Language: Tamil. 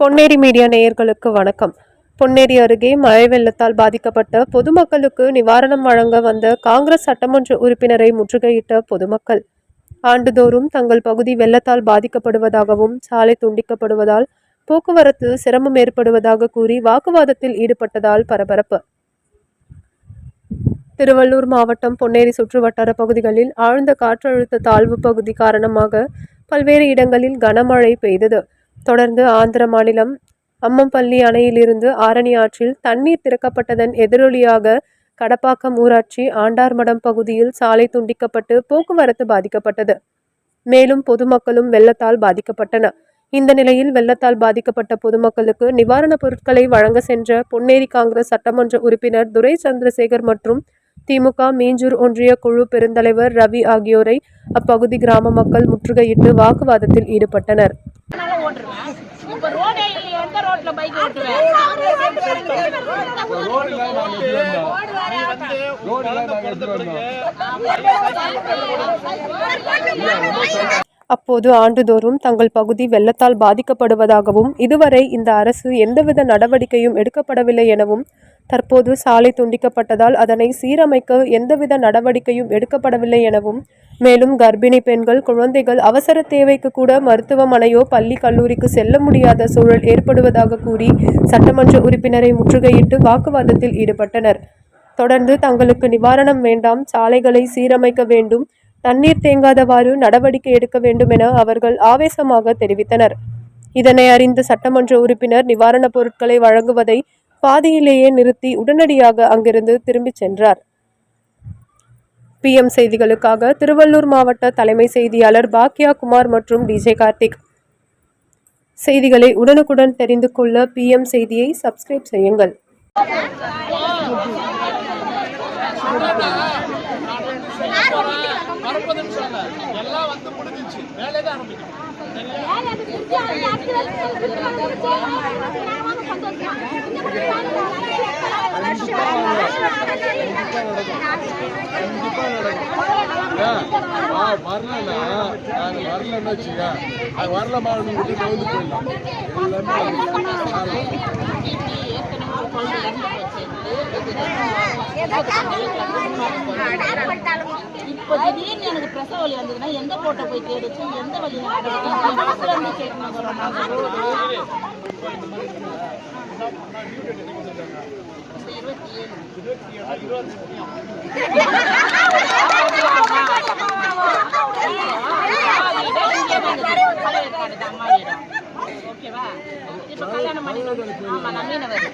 பொன்னேரி மீடியா நேயர்களுக்கு வணக்கம். பொன்னேரி அருகே மழை வெள்ளத்தால் பாதிக்கப்பட்ட பொதுமக்களுக்கு நிவாரணம் வழங்க வந்த காங்கிரஸ் சட்டமன்ற உறுப்பினரை முற்றுகையிட்ட பொதுமக்கள் ஆண்டுதோறும் தங்கள் பகுதி வெள்ளத்தால் பாதிக்கப்படுவதாகவும் சாலை துண்டிக்கப்படுவதால் போக்குவரத்து சிரமம் ஏற்படுவதாக கூறி வாக்குவாதத்தில் ஈடுபட்டதால் பரபரப்பு. திருவள்ளூர் மாவட்டம் பொன்னேரி சுற்றுவட்டார பகுதிகளில் ஆழ்ந்த காற்றழுத்த தாழ்வு பகுதி காரணமாக பல்வேறு இடங்களில் கனமழை பெய்தது. தொடர்ந்து ஆந்திர மாநிலம் அம்மம்பள்ளி அணையிலிருந்து ஆரணி ஆற்றில் தண்ணீர் திறக்கப்பட்டதன் எதிரொலியாக கடப்பாக்கம் ஊராட்சி ஆண்டார்மடம் பகுதியில் சாலை துண்டிக்கப்பட்டு போக்குவரத்து பாதிக்கப்பட்டது. மேலும் பொதுமக்களும் வெள்ளத்தால் பாதிக்கப்பட்டனர். இந்த நிலையில் வெள்ளத்தால் பாதிக்கப்பட்ட பொதுமக்களுக்கு நிவாரணப் பொருட்களை வழங்க சென்ற பொன்னேரி காங்கிரஸ் சட்டமன்ற உறுப்பினர் துரை சந்திரசேகர் மற்றும் திமுக மீஞ்சூர் ஒன்றிய குழு பெருந்தலைவர் ரவி ஆகியோரை அப்பகுதி கிராம மக்கள் முற்றுகையிட்டு வாக்குவாதத்தில் ஈடுபட்டனர். அப்போது ஆண்டுதோறும் தங்கள் பகுதி வெள்ளத்தால் பாதிக்கப்படுவதாகவும் இதுவரை இந்த அரசு எந்தவித நடவடிக்கையும் எடுக்கப்படவில்லை எனவும் தற்போது சாலை துண்டிக்கப்பட்டதால் அதனை சீரமைக்க எந்தவித நடவடிக்கையும் எடுக்கப்படவில்லை எனவும் மேலும் கர்ப்பிணி பெண்கள் குழந்தைகள் அவசர தேவைக்கு கூட மருத்துவமனையோ பள்ளி கல்லூரிக்கு செல்ல முடியாத சூழல் ஏற்படுவதாக கூறி சட்டமன்ற உறுப்பினரை முற்றுகையிட்டு வாக்குவாதத்தில் ஈடுபட்டனர். தொடர்ந்து தங்களுக்கு நிவாரணம் வேண்டாம், சாலைகளை சீரமைக்க வேண்டும், தண்ணீர் தேங்காதவாறு நடவடிக்கை எடுக்க வேண்டும் என அவர்கள் ஆவேசமாக தெரிவித்தனர். இதனை அறிந்த சட்டமன்ற உறுப்பினர் நிவாரணப் பொருட்களை வழங்குவதை பாதியிலேயே நிறுத்தி உடனடியாக அங்கிருந்து திரும்பிச் சென்றார். PM செய்திகளுக்காக திருவள்ளூர் மாவட்ட தலைமை செய்தியாளர் பாக்யா குமார் மற்றும் DJ கார்த்திக். செய்திகளை உடனுக்குடன் தெரிந்து கொள்ள PM செய்தியை சப்ஸ்கிரைப் செய்யுங்கள். இப்போ திடீர்னு எனக்கு பிரசவ வலி வந்ததுன்னா எந்த போட்டோ போய் கேடுச்சு, எந்த வழி ஓகேவா? இப்போ கல்யாணம் பண்ணி ஆமா நம்பினவர்